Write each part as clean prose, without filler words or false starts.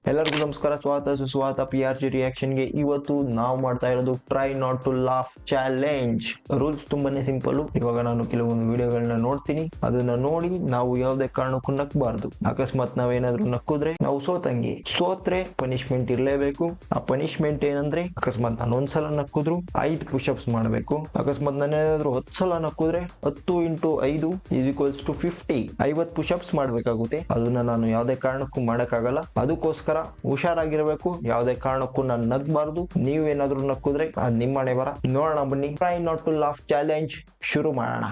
ಎಲ್ಲರಿಗೂ ನಮಸ್ಕಾರ, ಸ್ವಾಗತ ಸುಸ್ವಾಗತ PRG ರಿಯಾಕ್ಷನ್ಗೆ. ಇವತ್ತು ನಾವು ಮಾಡ್ತಾ ಇರೋದು try not to laugh challenge. Rules ತುಂಬಾನೇ ಸಿಂಪಲ್. ಇವಾಗ ನಾನು ಕೆಲವೊಂದು ವಿಡಿಯೋಗಳನ್ನ ನೋಡ್ತೀನಿ, ಅದನ್ನ ನೋಡಿ ನಾವು ಯಾವುದೇ ಕಾರಣಕ್ಕೂ ನಕ್ಕಬಾರ್ದು. ಅಕಸ್ಮಾತ್ ನಾವೇನಾದ್ರೂ ನಕ್ಕಿದ್ರೆ ನಾವು ಸೋತ್ರೆ ಪನಿಷ್ಮೆಂಟ್ ಇರಲೇಬೇಕು. ಆ ಪನಿಷ್ಮೆಂಟ್ ಏನಂದ್ರೆ, ಅಕಸ್ಮಾತ್ ನಾನು ಒಂದ್ಸಲ ನಕ್ಕಿದ್ರು 5 ಪುಷಪ್ಸ್ ಮಾಡಬೇಕು. ಅಕಸ್ಮಾತ್ ನಾನು ಏನಾದ್ರು 10 ಸಲ ನಕ್ಕಿದ್ರೆ 10 × 5 = 50. 50 ಪುಷಪ್ಸ್ ಮಾಡ್ಬೇಕಾಗುತ್ತೆ. ಅದನ್ನ ನಾನು ಯಾವುದೇ ಕಾರಣಕ್ಕೂ ಮಾಡಕ್ಕಾಗಲ್ಲ. ಅದಕ್ಕೋಸ್ಕರ ಹುಷಾರಾಗಿರ್ಬೇಕು. ಯಾವುದೇ ಕಾರಣಕ್ಕೂ ನಾನು ನಗ್ಬಾರ್ದು. ನೀವೇನಾದ್ರೂ ನಕ್ಕಿದ್ರೆ ಅದ್ ನಿಮ್ಮ ಹಣೆ ಬರ. ನೋಡೋಣ ಬನ್ನಿ, try not to laugh challenge ಶುರು ಮಾಡೋಣ.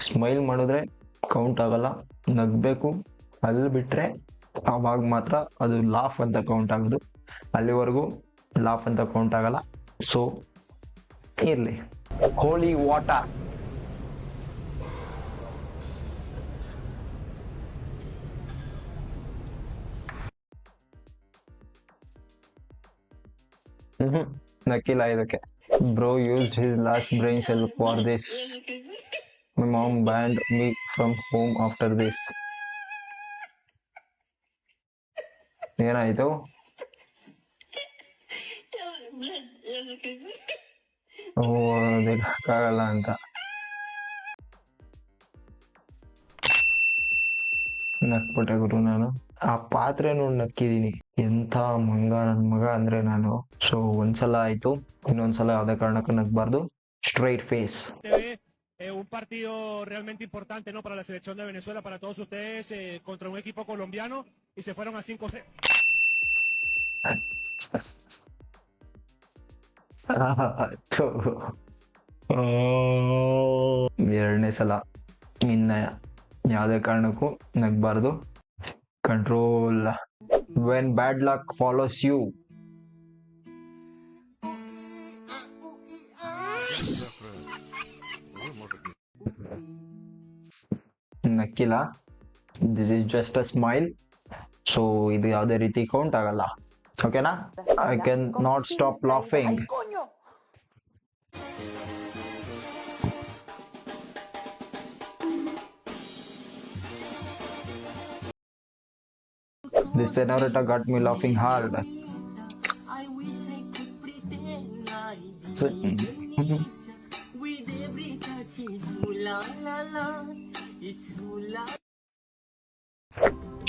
ಸ್ಮೈಲ್ ಮಾಡಿದ್ರೆ ಕೌಂಟ್ ಆಗಲ್ಲ, ನಗ್ಬೇಕು. ಅಲ್ಲಿ ಬಿಟ್ರೆ ಅವಾಗ ಮಾತ್ರ ಅದು ಲಾಫ್ ಅಂತ ಕೌಂಟ್ ಆಗೋದು. ಅಲ್ಲಿವರೆಗೂ ಲಾಫ್ ಅಂತ ಕೌಂಟ್ ಆಗಲ್ಲ. ಸೊ ಇರ್ಲಿ. ಹೋಲಿ ವಾಟರ್. ನಕ್ಕಿಲ್ಲ ಇದಕ್ಕೆ. Bro used his last brain cell for this. My mom banned me from home after this. ಏನಾಯ್ತು? ಓದಕ್ಕಾಗಲ್ಲ ಅಂತ ನಕ್ಬಿಟ್ಟೆ ಗುರು. ನಾನು ಆ ಪಾತ್ರೆ ನೋಡಿ ನಕ್ಕಿದೀನಿ. ಎಂಥ ಮಂಗ ನನ್ ಮಗ ಅಂದ್ರೆ ನಾನು. ಸೊ ಒಂದ್ಸಲ ಆಯ್ತು, ಇನ್ನೊಂದ್ಸಲ ಯಾವ್ದೇ ಕಾರಣಕ್ಕೂ ನಗ್ಬಾರ್ದು. Straight face. Un partido realmente importante, ¿no? Para la selección de Venezuela, para todos ustedes, contra un equipo colombiano, y se fueron a 5-0. ಎರಡನೇ ಸಲ ಇನ್ನ ಯಾವುದೇ ಕಾರಣಕ್ಕೂ ನಗ್ಬಾರ್ದು. Control. When bad luck follows you. ನಕ್ಕಿಲ್ಲ. This is just a smile. So ಇದು ಯಾವುದೇ ರೀತಿ ಕೌಂಟ್ ಆಗಲ್ಲ. ಓಕೆನಾ? I can not stop laughing. This senorita got me laughing hard. I wish I could pretend I So, did. With every touch is ooh la la la, it's ooh la.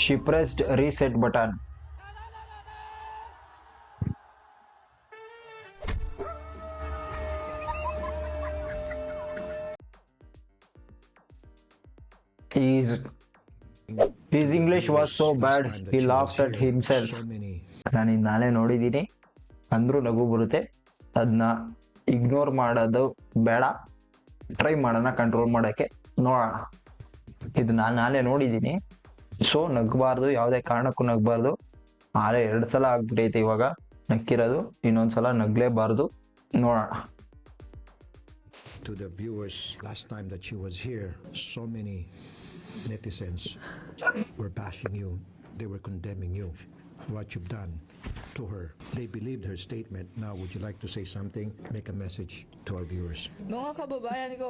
she pressed reset button. His English was so bad he laughed at himself. ನಾನು ನಾನೇ ನೋಡಿದ್ದೀನಿ, ಅಂದ್ರೂ ನಗು ಬರುತ್ತೆ. ಅದನ್ನ ignore ಮಾಡೋದು ಬೇಡ, try ಮಾಡೋಣ ಕಂಟ್ರೋಲ್ ಮಾಡೋಕ್ಕೆ. ನೋಡೋಣ. ಇದು ನಾನೇ ನೋಡಿದ್ದೀನಿ. ಸೊ ನಗ್ಬಾರ್ದು, ಯಾವುದೇ ಕಾರಣಕ್ಕೂ ನಗ್ಬಾರ್ದು. ಆದ್ರೆ 2 ಸಲ ಆಗ್ಬಿಟ್ಟೈತೆ ಇವಾಗ ನಕ್ಕಿರೋದು. ಇನ್ನೊಂದ್ಸಲ ನಗ್ಲೇಬಾರ್ದು. ನೋಡೋಣ. To the viewers, last time that she was here, so many netizens were bashing you. They were condemning you for what you've done to her. They believed her statement. Now, would you like to say something? Make a message to our viewers. Mga kababayan ko,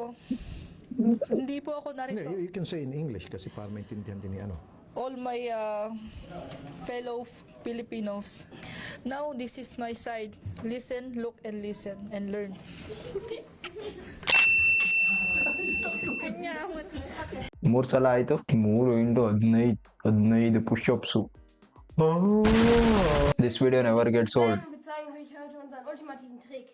hindi po ako narito. You can say in English kasi para maintindihan din ni ano. All my fellow Filipinos, now this is my side. Listen, look, and listen, and learn. ಮೂರು ಸಲ ಆಯ್ತು. 3 × 15 ಪುಷಪ್ಸು. This video never gets old. Wir zeigen euch heute unseren ultimativen Trick.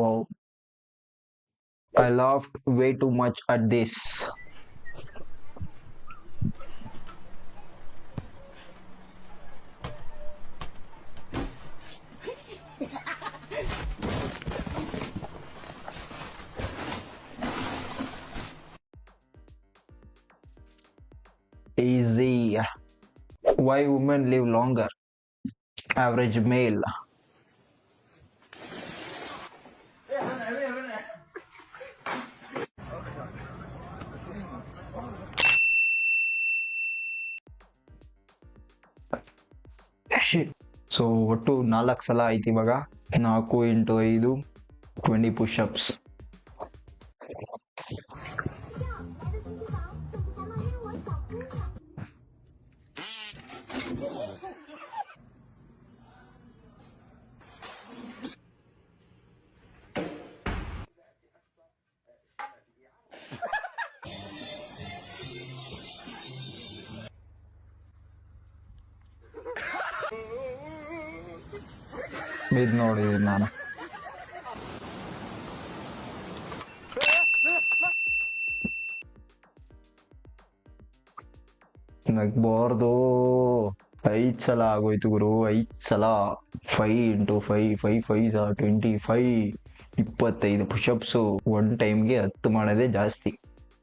Whoa. I laughed way too much at this. Easy. Why women live longer? Average male. So ಒಟ್ಟು 4 ಸಲ ಆಯ್ತು ಇವಾಗ. 4 × 5 20 push-ups. ಇದು ನೋಡಿ ನಾನು ನಗ್ಬಾರ್ದು. 5 ಸಲ ಆಗೋಯ್ತು ಗುರು, 5 ಸಲ. 5 × 5 5 5 25 25 ಪುಷಪ್ಸು. ಒನ್ ಟೈಮ್ಗೆ 10 ಮಾಡೋದೇ ಜಾಸ್ತಿ.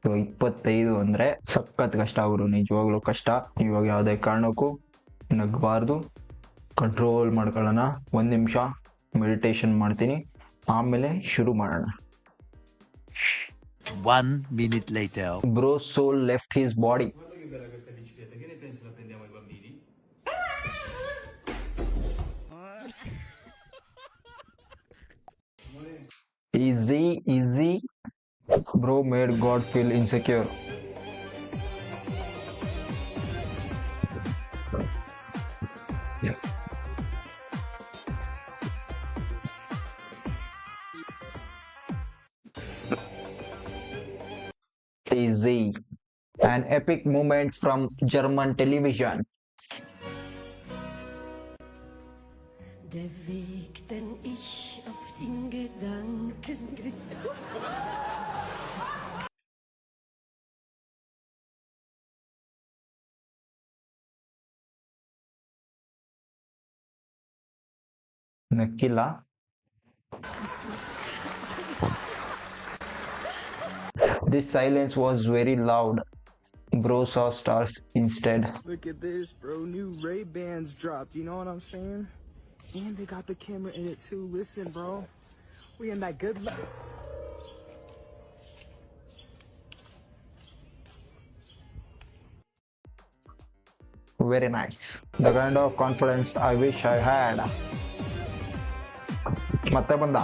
25 ಅಂದರೆ ಸಖತ್ ಕಷ್ಟ ಗುರು, ನಿಜವಾಗ್ಲೂ ಕಷ್ಟ. ಇವಾಗ ಯಾವುದೇ ಕಾರಣಕ್ಕೂ ನಗ್ಬಾರ್ದು, ಕಂಟ್ರೋಲ್ ಮಾಡ್ಕೊಳ್ಳೋಣ. 1 ನಿಮಿಷ ಮೆಡಿಟೇಷನ್ ಮಾಡ್ತೀನಿ, ಆಮೇಲೆ ಶುರು ಮಾಡೋಣ. 1 minute later. Bro soul left his body. Easy. Bro made God feel insecure. Easy. An epic moment from German television. Der Weg, den ich auf den Gedanken ನಕ್ಕಿಲ್ಲ. This silence was very loud. Bro saw stars instead. Look at this, bro. New Ray-Bans dropped. You know what I'm saying? And they got the camera in it too. Listen, bro. We in that good life. Very nice. The kind of confidence I wish I had. ಮತ್ತೆ ಬಂದ.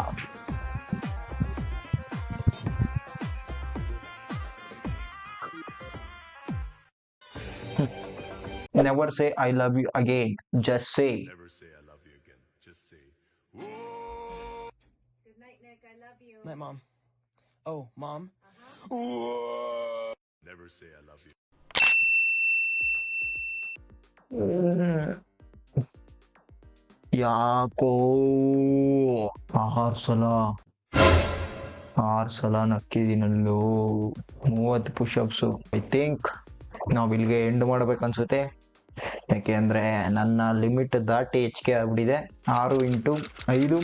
Never say I love you again. Just say. Never say I love you again. Just say. Good night, Nick. I love you. Night, Mom. Oh, Mom? Never say I love you. ಯಾಕೋ 6 ಸಲ ನಕ್ಕಿದ್ದೀನಲ್ಲೋ. 30 ಪುಷಪ್ಸು. I think ನಾವು ಇಲ್ಲಿಗೆ end ಮಾಡ್ಬೇಕನ್ಸುತ್ತೆ, ಯಾಕೆ ಅಂದರೆ ನನ್ನ limit ದಾಟಿ ಹೆಚ್ಚಿಗೆ ಆಗ್ಬಿಟ್ಟಿದೆ. 6 × 5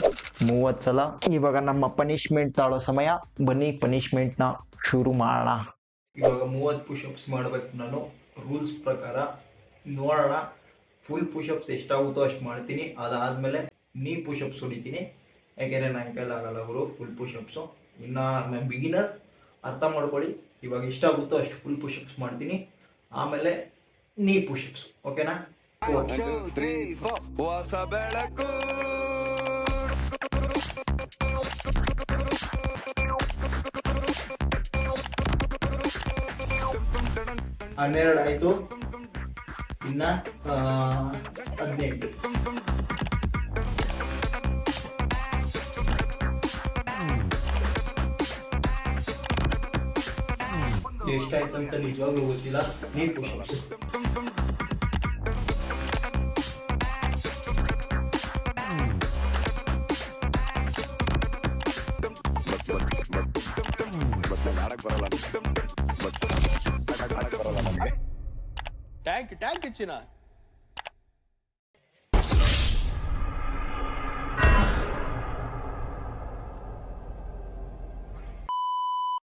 30 ಸಲ. ಇವಾಗ ನಮ್ಮ ಪನಿಷ್ಮೆಂಟ್ ತಾಳೋ ಸಮಯ. ಬನ್ನಿ ಪನಿಷ್ಮೆಂಟ್ನ ಶುರು ಮಾಡೋಣ. ಇವಾಗ 30 ಪುಷಪ್ಸ್ ಮಾಡಬೇಕು ನಾನು ರೂಲ್ಸ್ ಪ್ರಕಾರ. ನೋಡೋಣ ಫುಲ್ ಪುಷಪ್ಸ್ ಎಷ್ಟಾಗುತ್ತೋ ಅಷ್ಟು ಮಾಡ್ತೀನಿ. ಅದಾದಮೇಲೆ ನೀ ಪುಷಪ್ಸ್ ಹೊಡಿತೀನಿ, ಯಾಕೆಂದರೆ ನನ್ನ ಕೈಲಾಗಲ್ಲ ಅವರು ಫುಲ್ ಪುಷಪ್ಸು. ಇನ್ನು ನಾನು ಬಿಗಿನರ್, ಅರ್ಥ ಮಾಡ್ಕೊಳ್ಳಿ. ಇವಾಗ ಎಷ್ಟಾಗುತ್ತೋ ಅಷ್ಟು ಫುಲ್ ಪುಷಪ್ಸ್ ಮಾಡ್ತೀನಿ, ಆಮೇಲೆ ನೀ ಪುಷಪ್ಸ್. ಓಕೆನಾ? ಹೊಸ ಬೆಳಕು 12 ಆಯಿತು, ಇನ್ನು 18. ಎಷ್ಟಾಯ್ತು ಅಂತ ನಿಜವಾಗ್ಲೂ ಗೊತ್ತಿಲ್ಲ. ನೀರು ಪುಷಪ್ಸ್. ಟ್ಯಾಂಕ್ ಚಿನ್ನ